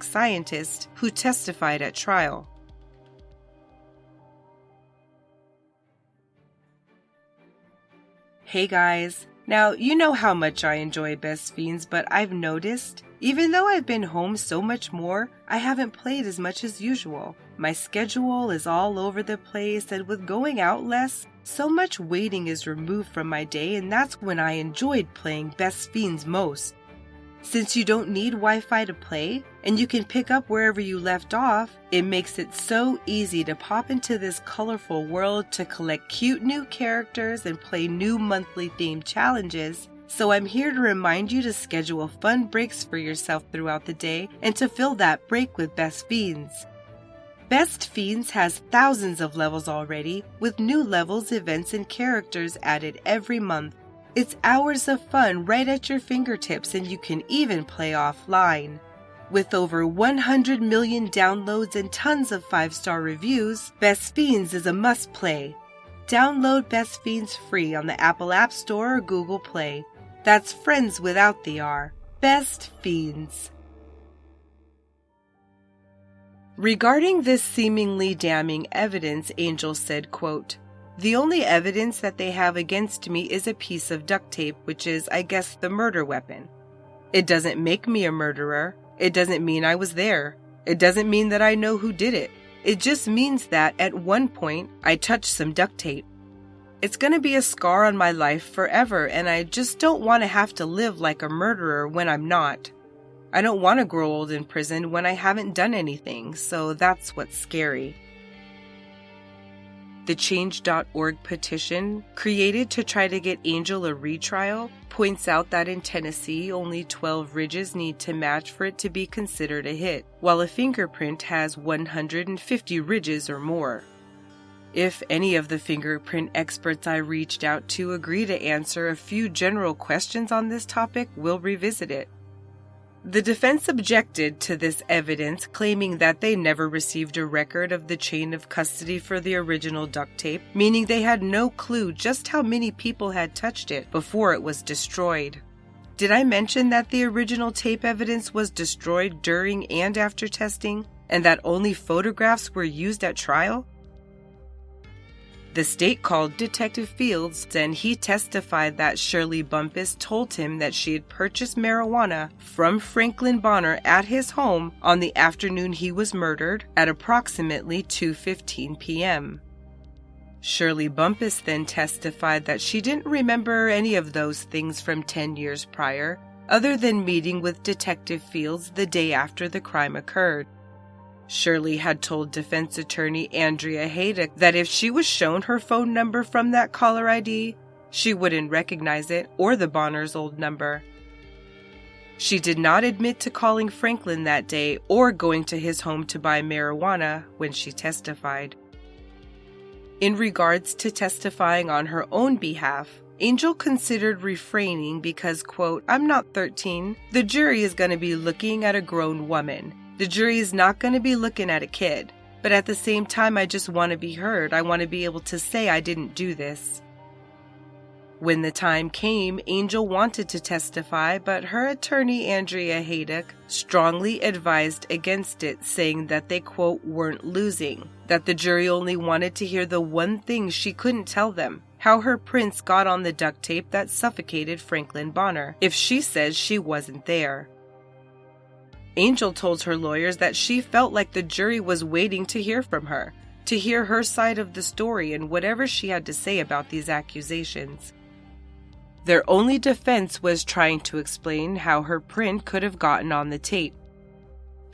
scientist who testified at trial. Hey guys, now you know how much I enjoy Best Fiends, but I've noticed, even though I've been home so much more, I haven't played as much as usual. My schedule is all over the place, and with going out less, so much waiting is removed from my day, and that's when I enjoyed playing Best Fiends most. Since you don't need Wi-Fi to play, and you can pick up wherever you left off, it makes it so easy to pop into this colorful world to collect cute new characters and play new monthly themed challenges. So I'm here to remind you to schedule fun breaks for yourself throughout the day and to fill that break with Best Fiends. Best Fiends has thousands of levels already, with new levels, events, and characters added every month. It's hours of fun right at your fingertips, and you can even play offline. With over 100 million downloads and tons of 5-star reviews, Best Fiends is a must-play. Download Best Fiends free on the Apple App Store or Google Play. That's friends without the R. Best Fiends. Regarding this seemingly damning evidence, Angel said, quote, "The only evidence that they have against me is a piece of duct tape, which is, I guess, the murder weapon. It doesn't make me a murderer. It doesn't mean I was there. It doesn't mean that I know who did it. It just means that at one point, I touched some duct tape. It's going to be a scar on my life forever, and I just don't want to have to live like a murderer when I'm not. I don't want to grow old in prison when I haven't done anything, so that's what's scary." The Change.org petition, created to try to get Angel a retrial, points out that in Tennessee, only 12 ridges need to match for it to be considered a hit, while a fingerprint has 150 ridges or more. If any of the fingerprint experts I reached out to agree to answer a few general questions on this topic, we'll revisit it. The defense objected to this evidence, claiming that they never received a record of the chain of custody for the original duct tape, meaning they had no clue just how many people had touched it before it was destroyed. Did I mention that the original tape evidence was destroyed during and after testing, and that only photographs were used at trial? The state called Detective Fields, and he testified that Shirley Bumpass told him that she had purchased marijuana from Franklin Bonner at his home on the afternoon he was murdered at approximately 2:15 p.m. Shirley Bumpass then testified that she didn't remember any of those things from 10 years prior, other than meeting with Detective Fields the day after the crime occurred. Shirley had told defense attorney Andrea Haydock that if she was shown her phone number from that caller ID, she wouldn't recognize it or the Bonner's old number. She did not admit to calling Franklin that day or going to his home to buy marijuana when she testified. In regards to testifying on her own behalf, Angel considered refraining because, quote, "I'm not 13. The jury is going to be looking at a grown woman. The jury is not going to be looking at a kid. But at the same time, I just want to be heard. I want to be able to say I didn't do this." When the time came, Angel wanted to testify, but her attorney, Andrea Haydock, strongly advised against it, saying that they, quote, "weren't losing, that the jury only wanted to hear the one thing she couldn't tell them, how her prints got on the duct tape that suffocated Franklin Bonner, if she says she wasn't there." Angel told her lawyers that she felt like the jury was waiting to hear from her, to hear her side of the story and whatever she had to say about these accusations. Their only defense was trying to explain how her print could have gotten on the tape.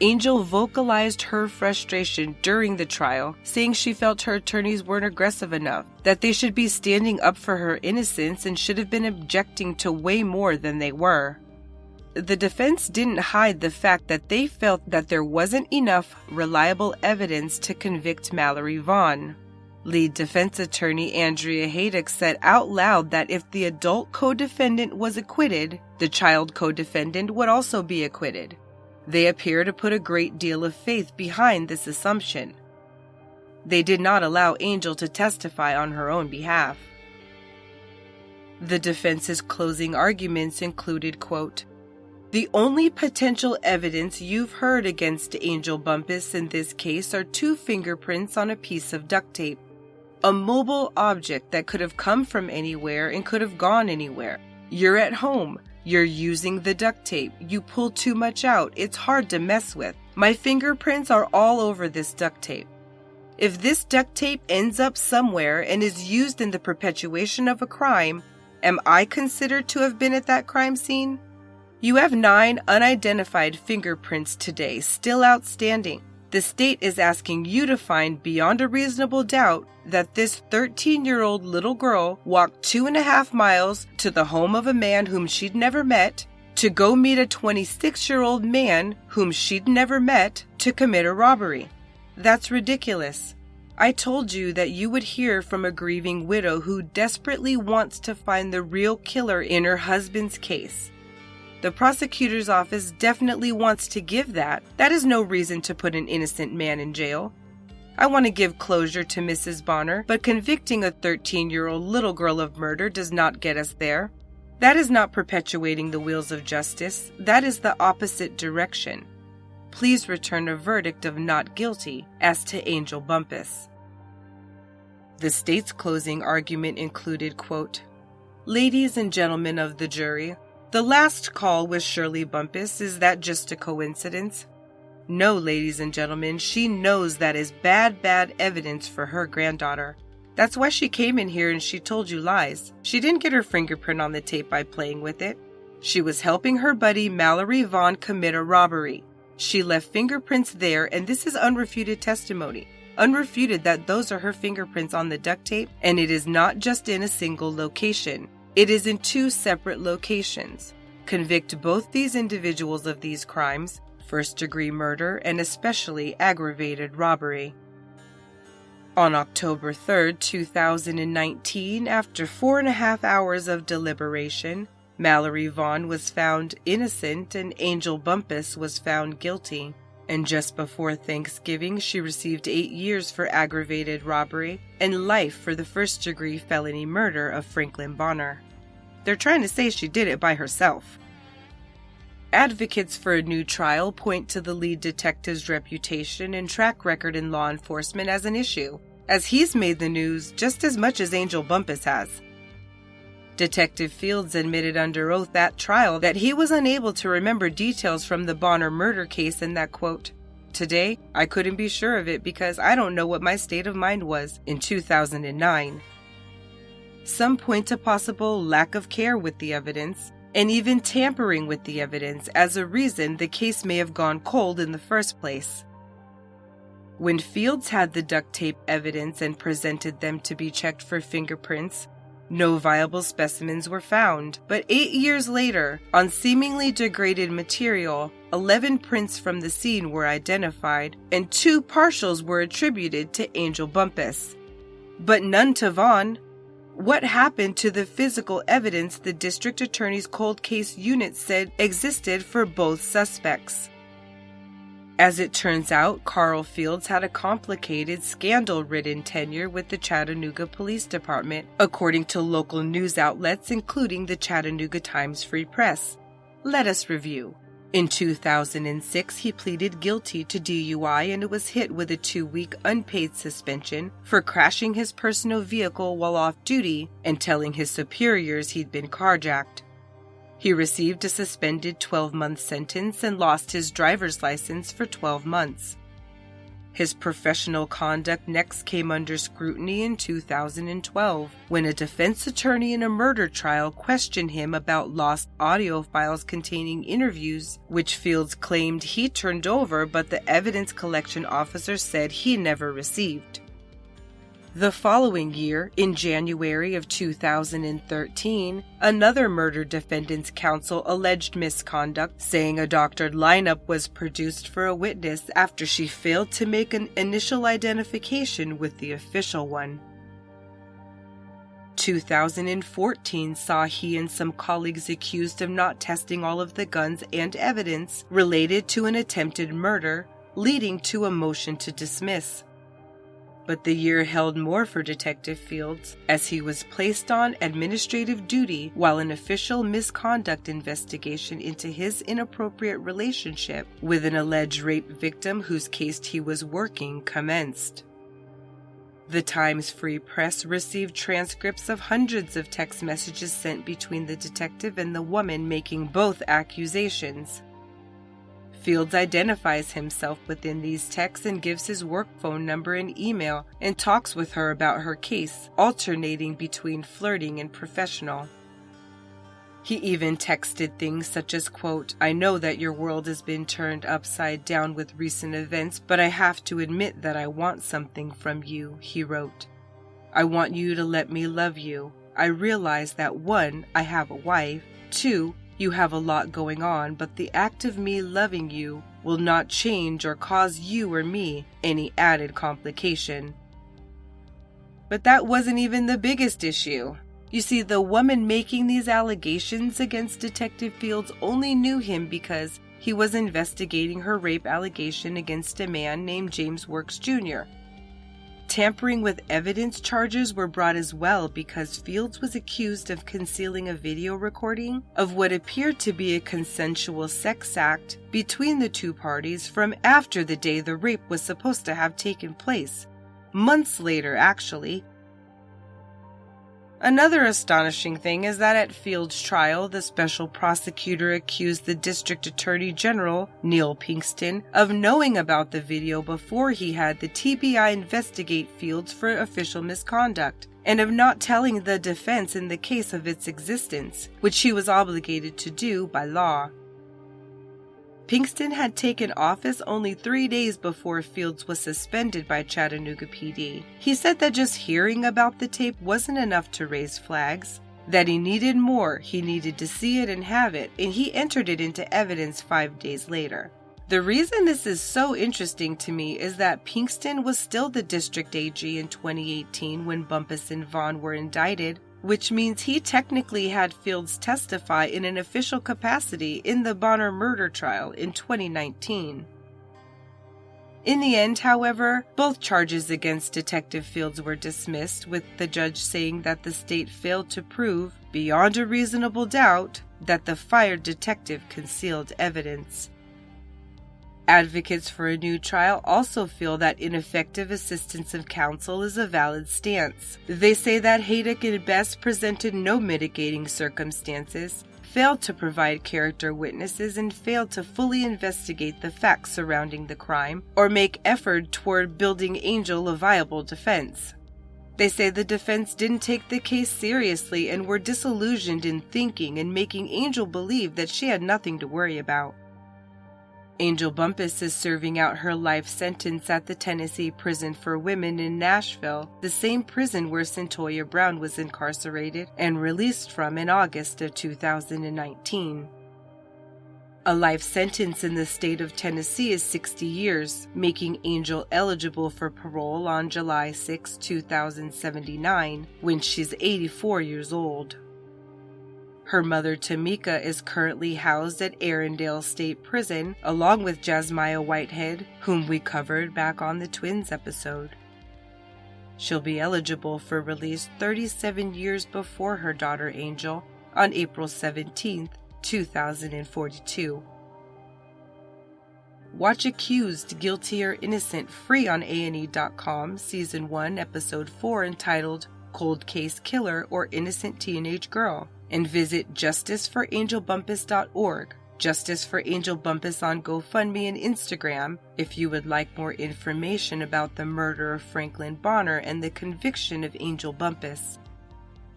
Angel vocalized her frustration during the trial, saying she felt her attorneys weren't aggressive enough, that they should be standing up for her innocence and should have been objecting to way more than they were. The defense didn't hide the fact that they felt that there wasn't enough reliable evidence to convict Mallory Vaughn. Lead defense attorney Andrea Haydock said out loud that if the adult co-defendant was acquitted, the child co-defendant would also be acquitted. They appear to put a great deal of faith behind this assumption. They did not allow Angel to testify on her own behalf. The defense's closing arguments included, quote, The only potential evidence you've heard against Angel Bumpass in this case are 2 fingerprints on a piece of duct tape. A mobile object that could have come from anywhere and could have gone anywhere. You're at home. You're using the duct tape. You pull too much out. It's hard to mess with. My fingerprints are all over this duct tape. If this duct tape ends up somewhere and is used in the perpetuation of a crime, am I considered to have been at that crime scene? You have 9 unidentified fingerprints today, still outstanding. The state is asking you to find beyond a reasonable doubt that this 13-year-old little girl walked 2.5 miles to the home of a man whom she'd never met, to go meet a 26-year-old man whom she'd never met to commit a robbery. That's ridiculous. I told you that you would hear from a grieving widow who desperately wants to find the real killer in her husband's case. The prosecutor's office definitely wants to give that. That is no reason to put an innocent man in jail. I want to give closure to Mrs. Bonner, but convicting a 13-year-old little girl of murder does not get us there. That is not perpetuating the wheels of justice. That is the opposite direction. Please return a verdict of not guilty as to Angel Bumpass. The state's closing argument included, quote, "Ladies and gentlemen of the jury, the last call was Shirley Bumpass. Is that just a coincidence? No, ladies and gentlemen, she knows that is bad evidence for her granddaughter. That's why she came in here and she told you lies. She didn't get her fingerprint on the tape by playing with it. She was helping her buddy Mallory Vaughn commit a robbery. She left fingerprints there, and this is unrefuted testimony. Unrefuted that those are her fingerprints on the duct tape, and it is not just in a single location. It is in 2 separate locations. Convict both these individuals of these crimes, first-degree murder and especially aggravated robbery." On October 3, 2019, after 4.5 hours of deliberation, Mallory Vaughn was found innocent and Angel Bumpass was found guilty. And just before Thanksgiving, she received 8 years for aggravated robbery and life for the first-degree felony murder of Franklin Bonner. They're trying to say she did it by herself. Advocates for a new trial point to the lead detective's reputation and track record in law enforcement as an issue, as he's made the news just as much as Angel Bumpass has. Detective Fields admitted under oath at trial that he was unable to remember details from the Bonner murder case and that, quote, "Today, I couldn't be sure of it because I don't know what my state of mind was in 2009. Some point to possible lack of care with the evidence, and even tampering with the evidence as a reason the case may have gone cold in the first place. When Fields had the duct tape evidence and presented them to be checked for fingerprints, no viable specimens were found, but 8 years later, on seemingly degraded material, 11 prints from the scene were identified, and 2 partials were attributed to Angel Bumpass, but none to Vaughn. What happened to the physical evidence the district attorney's cold case unit said existed for both suspects? As it turns out, Carl Fields had a complicated, scandal-ridden tenure with the Chattanooga Police Department, according to local news outlets including the Chattanooga Times-Free Press. Let us review. In 2006, he pleaded guilty to DUI and was hit with a 2-week unpaid suspension for crashing his personal vehicle while off duty and telling his superiors he'd been carjacked. He received a suspended 12-month sentence and lost his driver's license for 12 months. His professional conduct next came under scrutiny in 2012, when a defense attorney in a murder trial questioned him about lost audio files containing interviews, which Fields claimed he turned over but the evidence collection officer said he never received. The following year, in January of 2013, another murder defendant's counsel alleged misconduct, saying a doctored lineup was produced for a witness after she failed to make an initial identification with the official one. 2014 saw he and some colleagues accused of not testing all of the guns and evidence related to an attempted murder, leading to a motion to dismiss. But the year held more for Detective Fields, as he was placed on administrative duty while an official misconduct investigation into his inappropriate relationship with an alleged rape victim whose case he was working commenced. The Times Free Press received transcripts of hundreds of text messages sent between the detective and the woman making both accusations. Fields identifies himself within these texts and gives his work phone number and email and talks with her about her case, alternating between flirting and professional. He even texted things such as, quote, "I know that your world has been turned upside down with recent events, but I have to admit that I want something from you," he wrote. "I want you to let me love you. I realize that 1, I have a wife, 2, you have a lot going on, but the act of me loving you will not change or cause you or me any added complication." But that wasn't even the biggest issue. You see, the woman making these allegations against Detective Fields only knew him because he was investigating her rape allegation against a man named James Works Jr. Tampering with evidence charges were brought as well because Fields was accused of concealing a video recording of what appeared to be a consensual sex act between the two parties from after the day the rape was supposed to have taken place. Months later, actually. Another astonishing thing is that at Fields' trial, the special prosecutor accused the District Attorney General, Neil Pinkston, of knowing about the video before he had the TBI investigate Fields for official misconduct, and of not telling the defense in the case of its existence, which he was obligated to do by law. Pinkston had taken office only 3 days before Fields was suspended by Chattanooga PD. He said that just hearing about the tape wasn't enough to raise flags, that he needed more, he needed to see it and have it, and he entered it into evidence 5 days later. The reason this is so interesting to me is that Pinkston was still the district AG in 2018 when Bumpass and Vaughn were indicted, which means he technically had Fields testify in an official capacity in the Bonner murder trial in 2019. In the end, however, both charges against Detective Fields were dismissed, with the judge saying that the state failed to prove, beyond a reasonable doubt, that the fired detective concealed evidence. Advocates for a new trial also feel that ineffective assistance of counsel is a valid stance. They say that Haydock and Best presented no mitigating circumstances, failed to provide character witnesses, and failed to fully investigate the facts surrounding the crime or make effort toward building Angel a viable defense. They say the defense didn't take the case seriously and were disillusioned in thinking and making Angel believe that she had nothing to worry about. Angel Bumpass is serving out her life sentence at the Tennessee Prison for Women in Nashville, the same prison where Centoya Brown was incarcerated and released from in August of 2019. A life sentence in the state of Tennessee is 60 years, making Angel eligible for parole on July 6, 2079, when she's 84 years old. Her mother, Tamika, is currently housed at Arendelle State Prison, along with Jasmine Whitehead, whom we covered back on the Twins episode. She'll be eligible for release 37 years before her daughter Angel, on April 17, 2042. Watch Accused, Guilty or Innocent free on A&E.com, Season 1, Episode 4, entitled Cold Case Killer or Innocent Teenage Girl, and visit justiceforangelbumpass.org, Justice for Angel Bumpass on GoFundMe and Instagram if you would like more information about the murder of Franklin Bonner and the conviction of Angel Bumpass.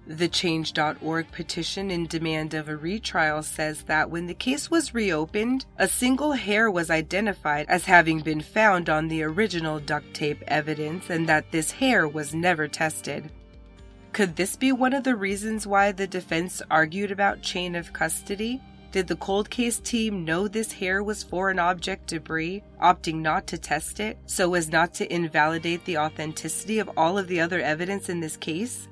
The Change.org petition in demand of a retrial says that when the case was reopened, a single hair was identified as having been found on the original duct tape evidence and that this hair was never tested. Could this be one of the reasons why the defense argued about chain of custody? Did the cold case team know this hair was foreign object debris, opting not to test it so as not to invalidate the authenticity of all of the other evidence in this case?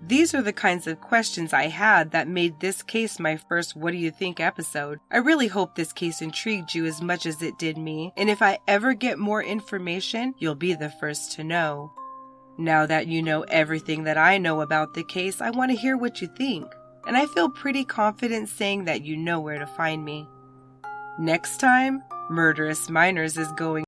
These are the kinds of questions I had that made this case my first What Do You Think episode. I really hope this case intrigued you as much as it did me, and if I ever get more information, you'll be the first to know. Now that you know everything that I know about the case, I want to hear what you think, and I feel pretty confident saying that you know where to find me. Next time, Murderous Minors is going